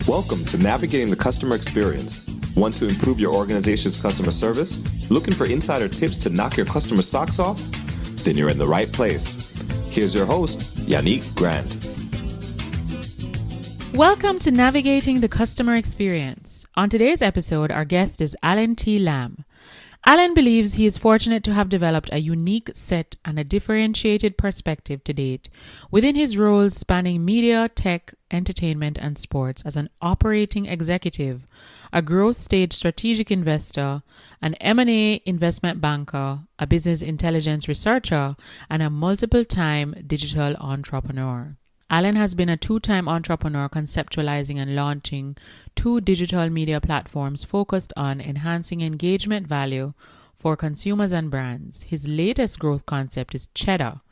Welcome to Navigating the Customer Experience. Want to improve your organization's customer service? Looking for insider tips to knock your customer socks off? Then you're in the right place. Here's your host, Yannick Grant. Welcome to Navigating the Customer Experience. On today's episode, our guest is Alan T. Lamb. Alan believes he is fortunate to have developed a unique set and a differentiated perspective to date within his roles spanning media, tech, entertainment, and sports as an operating executive, a growth stage strategic investor, an M&A investment banker, a business intelligence researcher, and a multiple-time digital entrepreneur. Alan has been a two-time entrepreneur conceptualizing and launching 2 digital media platforms focused on enhancing engagement value for consumers and brands. His latest growth concept is Cheddah,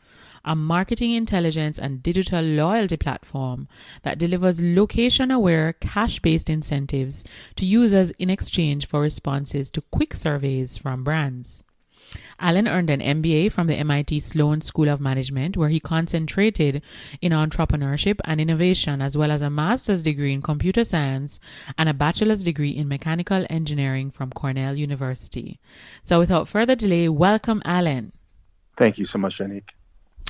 a marketing intelligence and digital loyalty platform that delivers location-aware, cash-based incentives to users in exchange for responses to quick surveys from brands. Alan earned an MBA from the MIT Sloan School of Management, where he concentrated in entrepreneurship and innovation, as well as a master's degree in computer science and a bachelor's degree in mechanical engineering from Cornell University. So without further delay, welcome, Alan. Thank you so much, Yannick.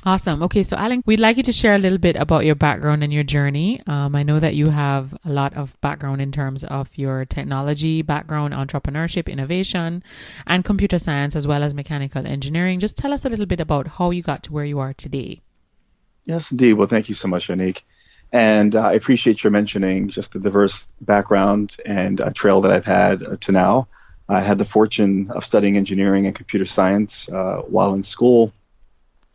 Awesome. Okay, so Alan, we'd like you to share a little bit about your background and your journey. I know that you have a lot of background in terms of your technology background, entrepreneurship, innovation, and computer science, as well as mechanical engineering. Just tell us a little bit about how you got to where you are today. Yes, indeed. Well, thank you so much, Yannick. And I appreciate your mentioning just the diverse background and trail that I've had to now. I had the fortune of studying engineering and computer science while in school.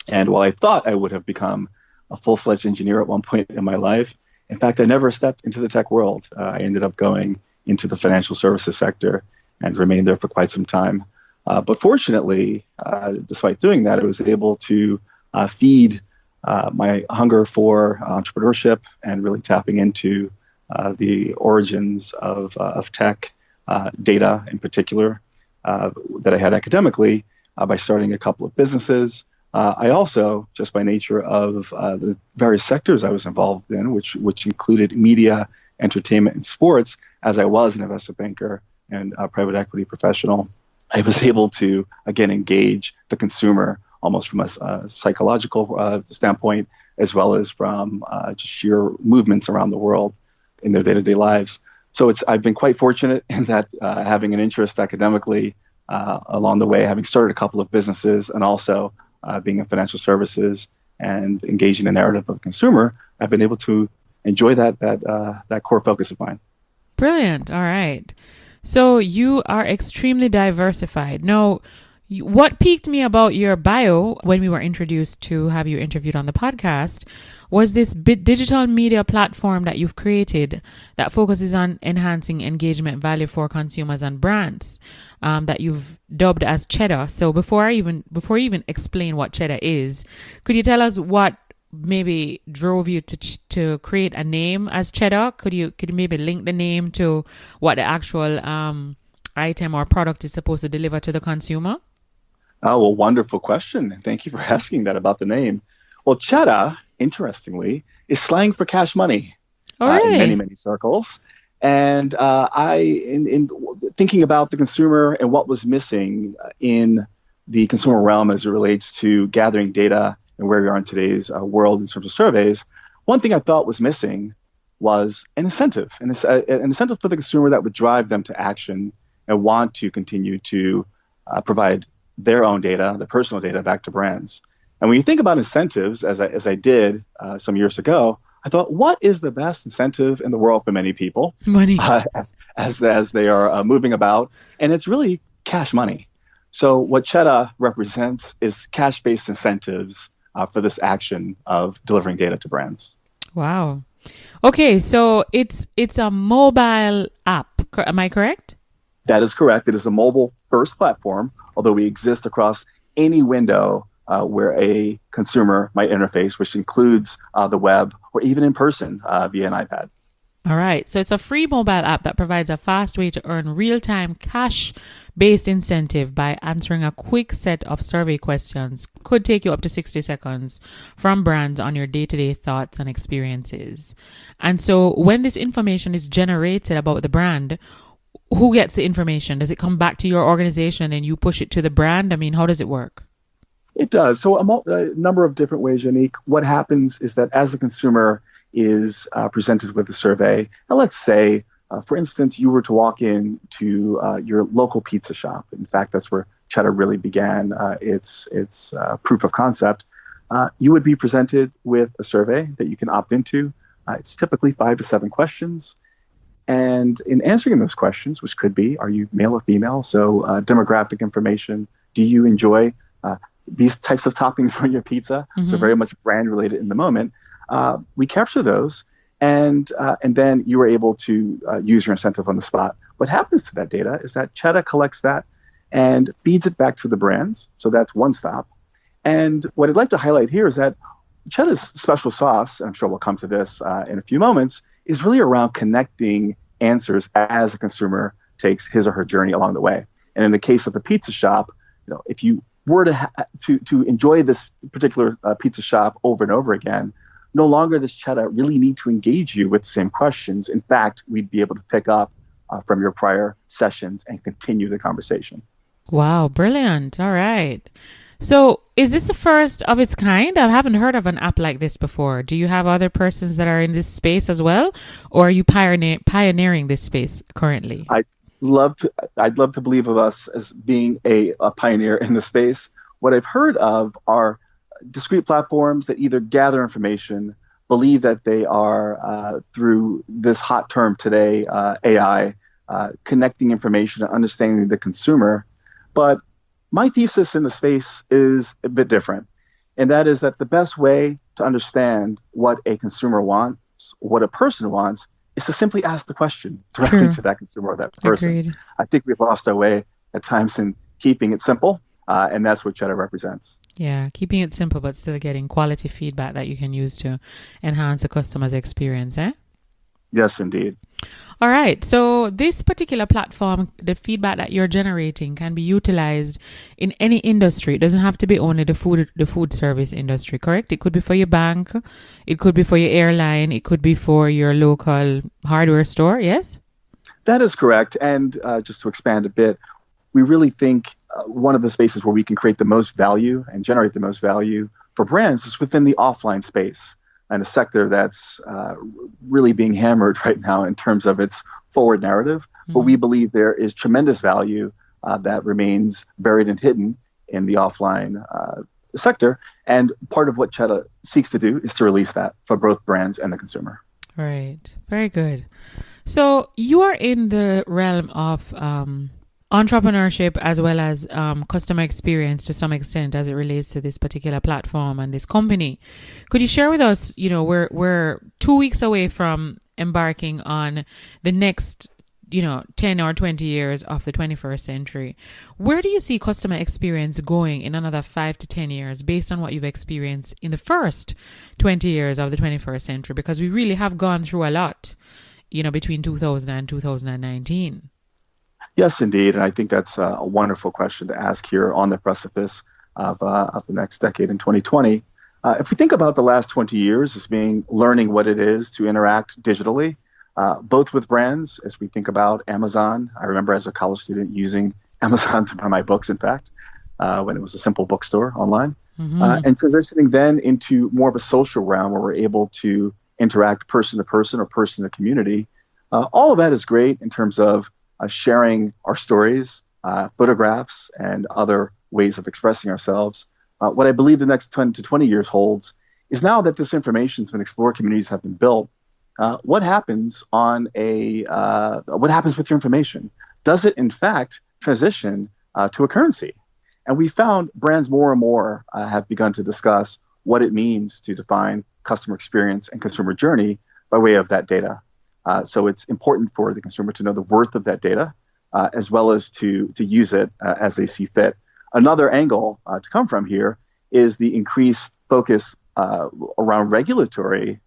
And while I thought I would have become a full-fledged engineer at one point in my life, in fact, I never stepped into the tech world. I ended up going into the financial services sector and remained there for quite some time. But fortunately, despite doing that, I was able to feed my hunger for entrepreneurship and really tapping into the origins of tech, data in particular, that I had academically by starting a couple of businesses. I also, just by nature of the various sectors I was involved in, which included media, entertainment, and sports, as I was an investment banker and a private equity professional, I was able to, again, engage the consumer almost from a psychological standpoint, as well as from just sheer movements around the world in their day-to-day lives. So I've been quite fortunate in that having an interest academically along the way, having started a couple of businesses, and also being in financial services and engaging the narrative of the consumer, I've been able to enjoy that core focus of mine. Brilliant. All right. So you are extremely diversified. Now, what piqued me about your bio when we were introduced to have you interviewed on the podcast was this digital media platform that you've created that focuses on enhancing engagement value for consumers and brands, that you've dubbed as Cheddah. So before you even explain what Cheddah is, could you tell us what maybe drove you to create a name as Cheddah? Could you maybe link the name to what the actual item or product is supposed to deliver to the consumer? Oh, well, wonderful question. Thank you for asking that about the name. Well, Cheddah, interestingly, is slang for cash money. Oh, really? In many, many circles. And in thinking about the consumer and what was missing in the consumer realm as it relates to gathering data and where we are in today's world in terms of surveys, one thing I thought was missing was an incentive for the consumer that would drive them to action and want to continue to provide their own data, their personal data, back to brands. And when you think about incentives, as I did some years ago, I thought, what is the best incentive in the world for many people? Money. As they are moving about. And it's really cash money. So what Cheddah represents is cash-based incentives for this action of delivering data to brands. Wow. Okay, so it's a mobile app. Am I correct? That is correct. It is a mobile-first platform, although we exist across any window where a consumer might interface, which includes the web or even in person via an iPad. All right. So it's a free mobile app that provides a fast way to earn real-time cash-based incentive by answering a quick set of survey questions. Could take you up to 60 seconds from brands on your day-to-day thoughts and experiences. And so when this information is generated about the brand, who gets the information? Does it come back to your organization and you push it to the brand? I mean, how does it work? It does. So a number of different ways, Unique. What happens is that as a consumer is presented with a survey, and let's say, for instance, you were to walk in to your local pizza shop. In fact, that's where Cheddah really began its proof of concept. You would be presented with a survey that you can opt into. It's typically 5 to 7 questions. And in answering those questions, which could be, are you male or female? So demographic information. Do you enjoy these types of toppings on your pizza? Mm-hmm. So very much brand related in the moment. We capture those, and then you are able to use your incentive on the spot. What happens to that data is that Cheddah collects that and feeds it back to the brands. So that's one stop. And what I'd like to highlight here is that Cheddah's special sauce, and I'm sure we'll come to this in a few moments, is really around connecting answers as a consumer takes his or her journey along the way. And in the case of the pizza shop, if you were to enjoy this particular pizza shop over and over again, no longer does Cheddah really need to engage you with the same questions. In fact, we'd be able to pick up from your prior sessions and continue the conversation. Wow, brilliant. All right. So is this the first of its kind? I haven't heard of an app like this before. Do you have other persons that are in this space as well? Or are you pioneering this space currently? I'd love to believe of us as being a pioneer in the space. What I've heard of are discrete platforms that either gather information, believe that they are, through this hot term today, AI, connecting information and understanding the consumer. But my thesis in the space is a bit different. And that is that the best way to understand what a consumer wants, what a person wants, is to simply ask the question directly to that consumer or that person. Agreed. I think we've lost our way at times in keeping it simple. And that's what Cheddah represents. Yeah, keeping it simple, but still getting quality feedback that you can use to enhance a customer's experience, eh? Yes, indeed. All right. So this particular platform, the feedback that you're generating can be utilized in any industry. It doesn't have to be only the food service industry, correct? It could be for your bank. It could be for your airline. It could be for your local hardware store. Yes? That is correct. And just to expand a bit, we really think one of the spaces where we can create the most value and generate the most value for brands is within the offline space, and a sector that's really being hammered right now in terms of its forward narrative. Mm-hmm. But we believe there is tremendous value that remains buried and hidden in the offline sector. And part of what Cheddah seeks to do is to release that for both brands and the consumer. Right. Very good. So you are in the realm of entrepreneurship as well as customer experience to some extent as it relates to this particular platform and this company. Could you share with us, we're 2 weeks away from embarking on the next, 10 or 20 years of the 21st century. Where do you see customer experience going in another 5 to 10 years based on what you've experienced in the first 20 years of the 21st century? Because we really have gone through a lot, between 2000 and 2019. Yes, indeed. And I think that's a wonderful question to ask here on the precipice of the next decade in 2020. If we think about the last 20 years as being learning what it is to interact digitally, both with brands, as we think about Amazon. I remember as a college student using Amazon to buy my books, in fact, when it was a simple bookstore online. Mm-hmm. And transitioning then into more of a social realm where we're able to interact person to person or person to community. All of that is great in terms of sharing our stories, photographs, and other ways of expressing ourselves. What I believe the next 10 to 20 years holds is now that this information has been explored, communities have been built. What happens what happens with your information? Does it in fact transition to a currency? And we found brands more and more have begun to discuss what it means to define customer experience and consumer journey by way of that data. So it's important for the consumer to know the worth of that data, as well as to use it as they see fit. Another angle to come from here is the increased focus around regulatory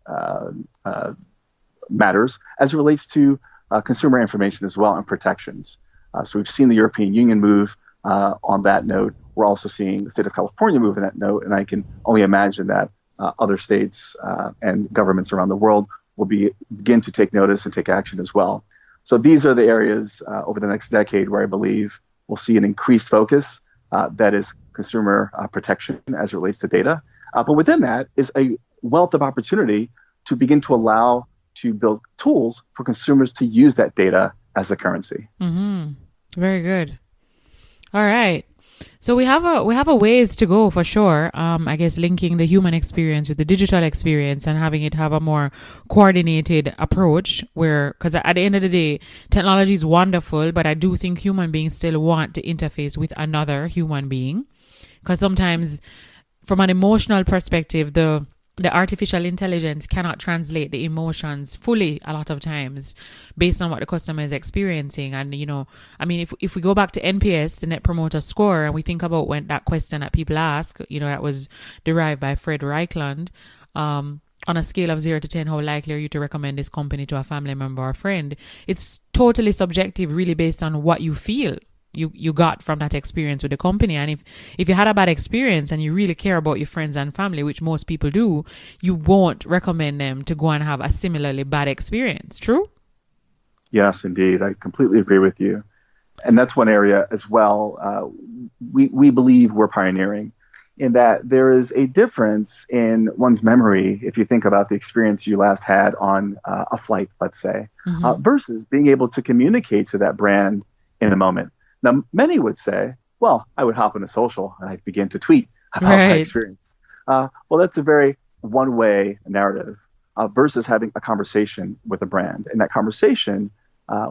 matters as it relates to consumer information as well and protections. So we've seen the European Union move on that note. We're also seeing the state of California move in that note, and I can only imagine that other states and governments around the world will begin to take notice and take action as well. So these are the areas over the next decade where I believe we'll see an increased focus that is consumer protection as it relates to data. But within that is a wealth of opportunity to begin to allow to build tools for consumers to use that data as a currency. Mm-hmm. Very good. All right. So we have a ways to go for sure. I guess linking the human experience with the digital experience and having it have a more coordinated approach because at the end of the day, technology is wonderful, but I do think human beings still want to interface with another human being. Because sometimes from an emotional perspective, the artificial intelligence cannot translate the emotions fully a lot of times based on what the customer is experiencing. And, if we go back to NPS, the Net Promoter Score, and we think about when that question that people ask, that was derived by Fred Reichland, on a scale of 0 to 10, how likely are you to recommend this company to a family member or friend? It's totally subjective, really based on what you feel you got from that experience with the company. And if you had a bad experience and you really care about your friends and family, which most people do, you won't recommend them to go and have a similarly bad experience. True? Yes, indeed. I completely agree with you. And that's one area as well. We believe we're pioneering in that there is a difference in one's memory if you think about the experience you last had on a flight, let's say, versus being able to communicate to that brand in the moment. Now, many would say, well, I would hop on a social and I'd begin to tweet about my experience. Well, that's a very one-way narrative versus having a conversation with a brand. And that conversation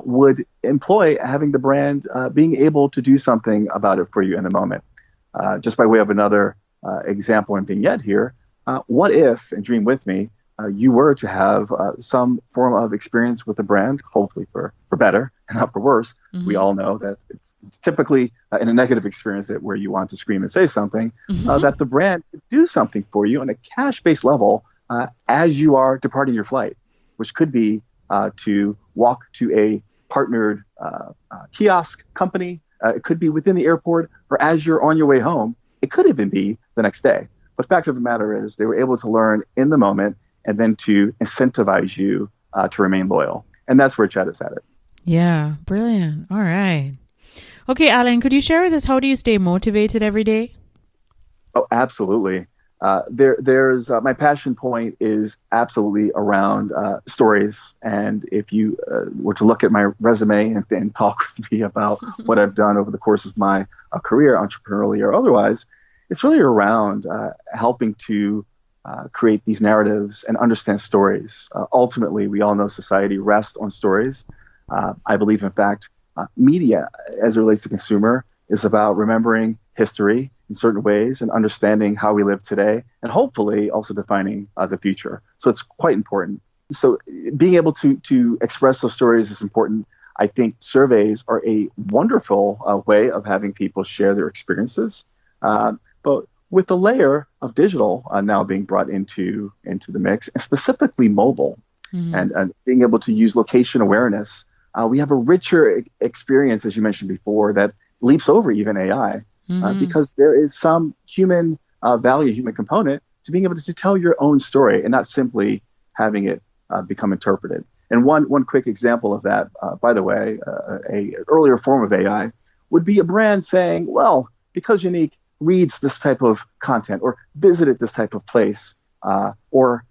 would employ having the brand being able to do something about it for you in the moment. Just by way of another example and vignette here, what if, and dream with me, you were to have some form of experience with a brand, hopefully for better and not for worse. Mm-hmm. We all know that it's typically in a negative experience where you want to scream and say something, that the brand could do something for you on a cash-based level as you are departing your flight, which could be to walk to a partnered kiosk company. It could be within the airport, or as you're on your way home. It could even be the next day. But fact of the matter is they were able to learn in the moment and then to incentivize you to remain loyal. And that's where Cheddah is at it. Yeah, brilliant. All right. Okay, Alan, could you share with us, how do you stay motivated every day? Oh, absolutely. There's my passion point is absolutely around stories. And if you were to look at my resume and talk with me about what I've done over the course of my career, entrepreneurially or otherwise, it's really around helping to create these narratives and understand stories. Ultimately, we all know society rests on stories. I believe, in fact, media, as it relates to consumer, is about remembering history in certain ways and understanding how we live today, and hopefully also defining the future. So it's quite important. So being able to express those stories is important. I think surveys are a wonderful way of having people share their experiences. But with the layer of digital now being brought into the mix, and specifically mobile, and being able to use location awareness, we have a richer experience, as you mentioned before, that leaps over even AI, because there is some human value, human component to being able to tell your own story and not simply having it become interpreted. And one quick example of that, by the way, a earlier form of AI would be a brand saying, well, because Unique reads this type of content or visited this type of place or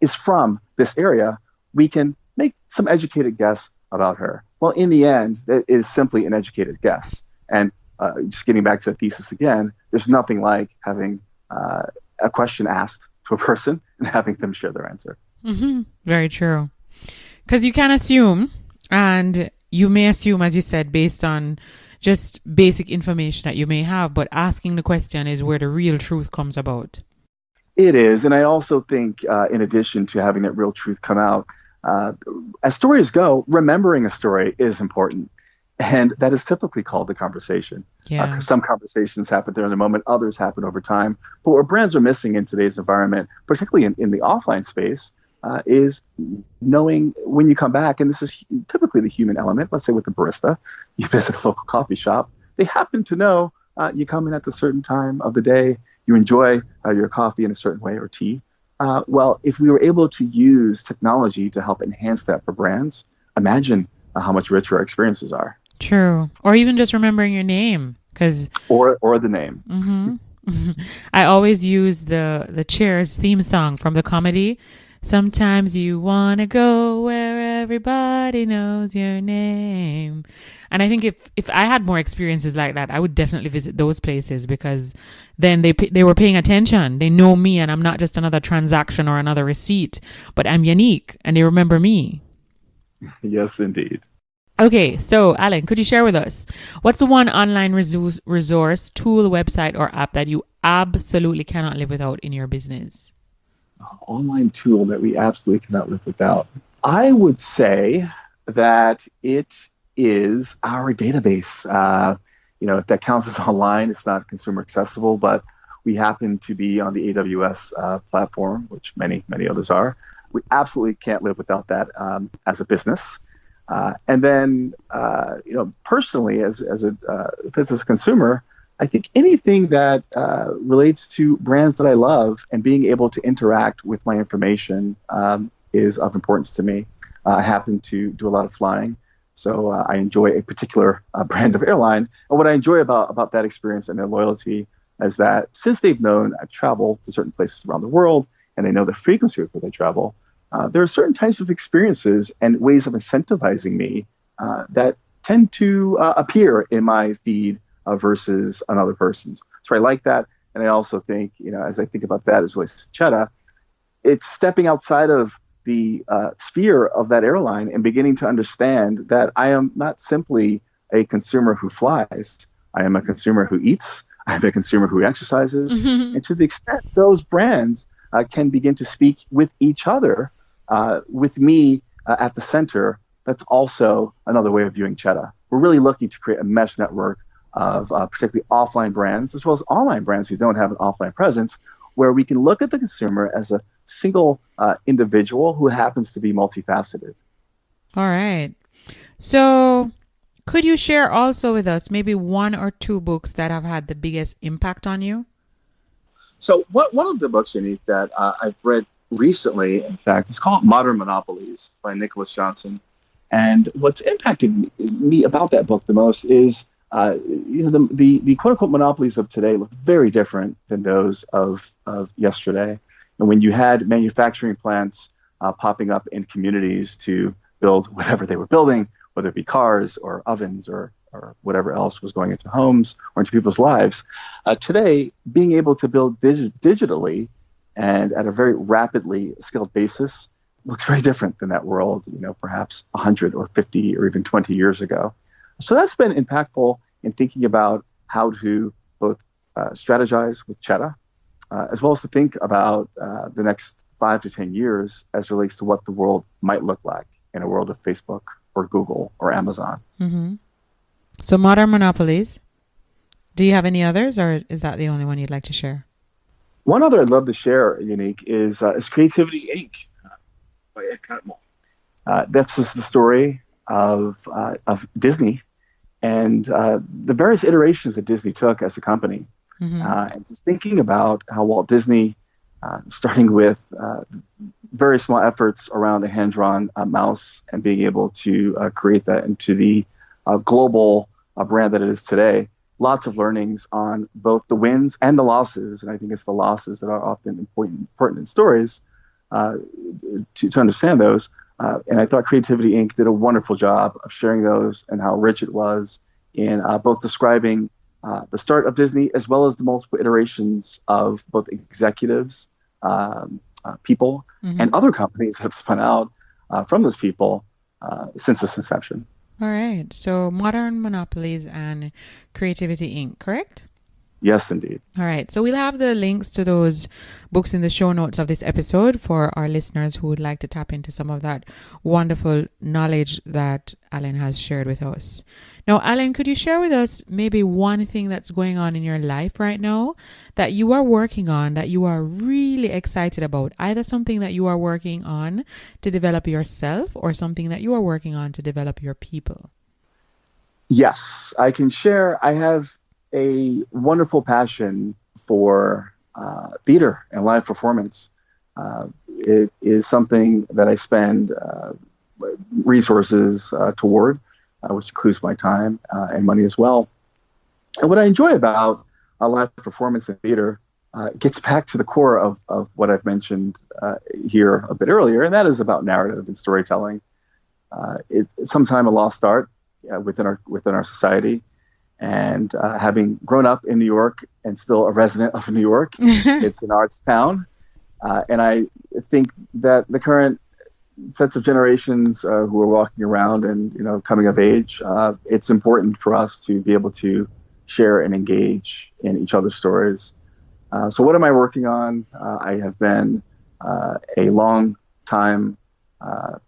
is from this area, we can make some educated guess about her. Well, in the end, that is simply an educated guess. And just getting back to the thesis again, there's nothing like having a question asked to a person and having them share their answer. Mm-hmm. Very true. Because you can assume, and you may assume, as you said, based on just basic information that you may have, but asking the question is where the real truth comes about. It is. And I also think, in addition to having that real truth come out, as stories go, remembering a story is important. And that is typically called the conversation. Yeah. Some conversations happen there in the moment, others happen over time. But what brands are missing in today's environment, particularly in the offline space, is knowing when you come back, and this is typically the human element. Let's say with the barista, you visit a local coffee shop. They happen to know you come in at a certain time of the day. You enjoy your coffee in a certain way or tea. Well, if we were able to use technology to help enhance that for brands, imagine how much richer our experiences are. True. Or even just remembering your name, or the name. Mm-hmm. I always use the Cheers theme song from the comedy. Sometimes you want to go where everybody knows your name. And I think if I had more experiences like that, I would definitely visit those places, because then they were paying attention. They know me, and I'm not just another transaction or another receipt, but I'm unique and they remember me. Yes, indeed. Okay, so Alan, could you share with us, what's the one online resource, tool, website, or app that you absolutely cannot live without in your business? Online tool that we absolutely cannot live without. I would say that it is our database. If that counts as online, it's not consumer accessible, but we happen to be on the AWS platform, which many others are. We absolutely can't live without that as a business. And then, personally, as a consumer, I think anything that relates to brands that I love and being able to interact with my information is of importance to me. I happen to do a lot of flying, so I enjoy a particular brand of airline. And what I enjoy about that experience and their loyalty is that since they've known I've traveled to certain places around the world, and they know the frequency with which I travel, there are certain types of experiences and ways of incentivizing me that tend to appear in my feed versus another person's. So I like that. And I also think, as I think about that as relates to Cheddah, it's stepping outside of the sphere of that airline and beginning to understand that I am not simply a consumer who flies. I am a consumer who eats. I'm a consumer who exercises. Mm-hmm. And to the extent those brands can begin to speak with each other, with me at the center, that's also another way of viewing Cheddah. We're really looking to create a mesh network of particularly offline brands, as well as online brands who don't have an offline presence, where we can look at the consumer as a single individual who happens to be multifaceted. All right. So could you share also with us maybe one or two books that have had the biggest impact on you? So one of the books, Unique, that I've read recently, in fact, it's called Modern Monopolies by Nicholas Johnson. And what's impacted me about that book the most is the quote-unquote monopolies of today look very different than those of yesterday. And when you had manufacturing plants popping up in communities to build whatever they were building, whether it be cars or ovens or whatever else was going into homes or into people's lives, today, being able to build digitally and at a very rapidly scaled basis looks very different than that world, perhaps 100 or 50 or even 20 years ago. So that's been impactful in thinking about how to both strategize with Cheddah, as well as to think about the next 5 to 10 years as relates to what the world might look like in a world of Facebook or Google or Amazon. Mm-hmm. So Modern Monopolies. Do you have any others, or is that the only one you'd like to share? One other I'd love to share, Unique, is Creativity Inc. By Ed Catmull. That's just the story of Disney and the various iterations that Disney took as a company. Mm-hmm. And just thinking about how Walt Disney, starting with very small efforts around a hand-drawn mouse and being able to create that into the global brand that it is today, lots of learnings on both the wins and the losses. And I think it's the losses that are often important in stories to understand those. And I thought Creativity Inc. did a wonderful job of sharing those and how rich it was in both describing the start of Disney as well as the multiple iterations of both executives, people, mm-hmm. and other companies that have spun out from those people since its inception. All right. So Modern Monopolies and Creativity Inc., correct? Yes, indeed. All right. So we'll have the links to those books in the show notes of this episode for our listeners who would like to tap into some of that wonderful knowledge that Alan has shared with us. Now, Alan, could you share with us maybe one thing that's going on in your life right now that you are working on, that you are really excited about, either something that you are working on to develop yourself or something that you are working on to develop your people? Yes, I can share. I have a wonderful passion for theater and live performance. It is something that I spend resources toward, which includes my time and money as well. And what I enjoy about live performance and theater gets back to the core of what I've mentioned here a bit earlier, and that is about narrative and storytelling. It's sometimes a lost art within our society. And having grown up in New York and still a resident of New York, it's an arts town. And I think that the current sets of generations who are walking around and coming of age, it's important for us to be able to share and engage in each other's stories. So what am I working on? I have been a long time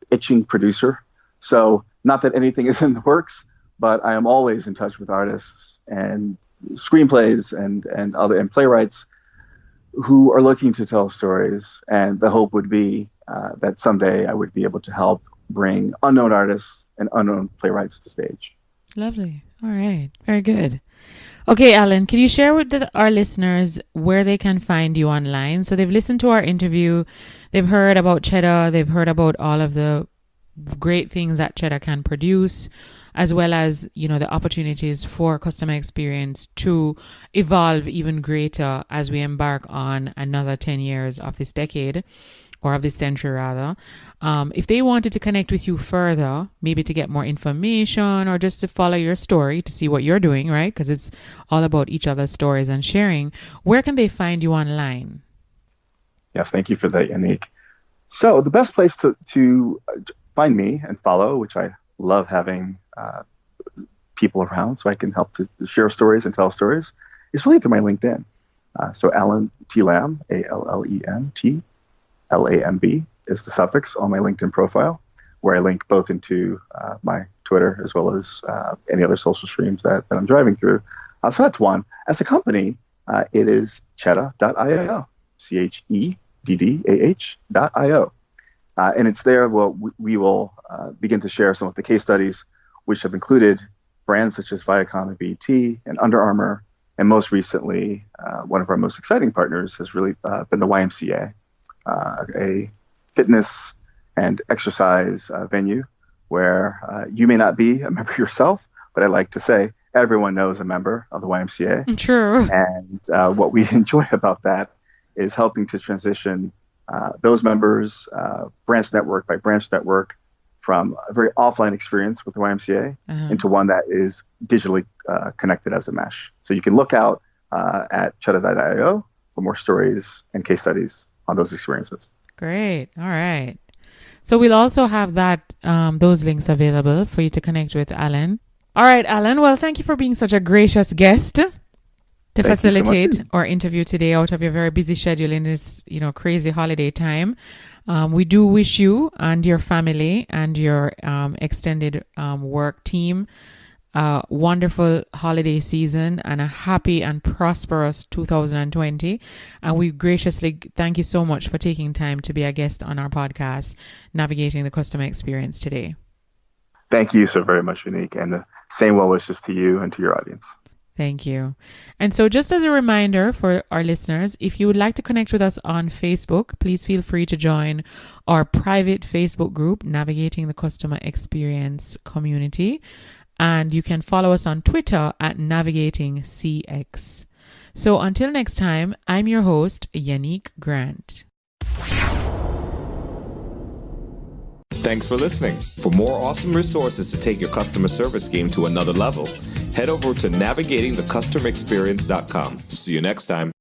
itching producer. So not that anything is in the works, but I am always in touch with artists and screenplays and playwrights who are looking to tell stories. And the hope would be that someday I would be able to help bring unknown artists and unknown playwrights to stage. Lovely. All right. Very good. Okay, Alan, can you share with our listeners where they can find you online? So they've listened to our interview, they've heard about Cheddah, they've heard about all of the great things that Cheddah can produce, as well as, the opportunities for customer experience to evolve even greater as we embark on another 10 years of this decade, or of this century rather. If they wanted to connect with you further, maybe to get more information or just to follow your story, to see what you're doing, right? Because it's all about each other's stories and sharing. Where can they find you online? Yes, thank you for that, Yannick. So the best place to find me and follow, which I love having people around so I can help to share stories and tell stories, is really through my LinkedIn. So Alan T. Lamb, ALLEN TLAMB is the suffix on my LinkedIn profile, where I link both into my Twitter as well as any other social streams that I'm driving through. So that's one. As a company, it is Cheddah.io, CHEDDAH.io. And it's there we will begin to share some of the case studies, which have included brands such as Viacom and BT and Under Armour. And most recently, one of our most exciting partners has really been the YMCA, a fitness and exercise venue where you may not be a member yourself, but I like to say everyone knows a member of the YMCA. True. And what we enjoy about that is helping to transition those members, branch network by branch network, from a very offline experience with the YMCA into one that is digitally connected as a mesh. So you can look out at Cheddah.io for more stories and case studies on those experiences. Great. All right. So we'll also have those links available for you to connect with Alan. All right, Alan. Well, thank you for being such a gracious guest to facilitate our interview today out of your very busy schedule in this, crazy holiday time. We do wish you and your family and your extended work team a wonderful holiday season and a happy and prosperous 2020. And we graciously thank you so much for taking time to be a guest on our podcast, Navigating the Customer Experience today. Thank you so very much, Unique, and the same well wishes to you and to your audience. Thank you. And so just as a reminder for our listeners, if you would like to connect with us on Facebook, please feel free to join our private Facebook group, Navigating the Customer Experience Community. And you can follow us on Twitter at NavigatingCX. So until next time, I'm your host, Yannick Grant. Thanks for listening. For more awesome resources to take your customer service game to another level, head over to navigatingthecustomerexperience.com. See you next time.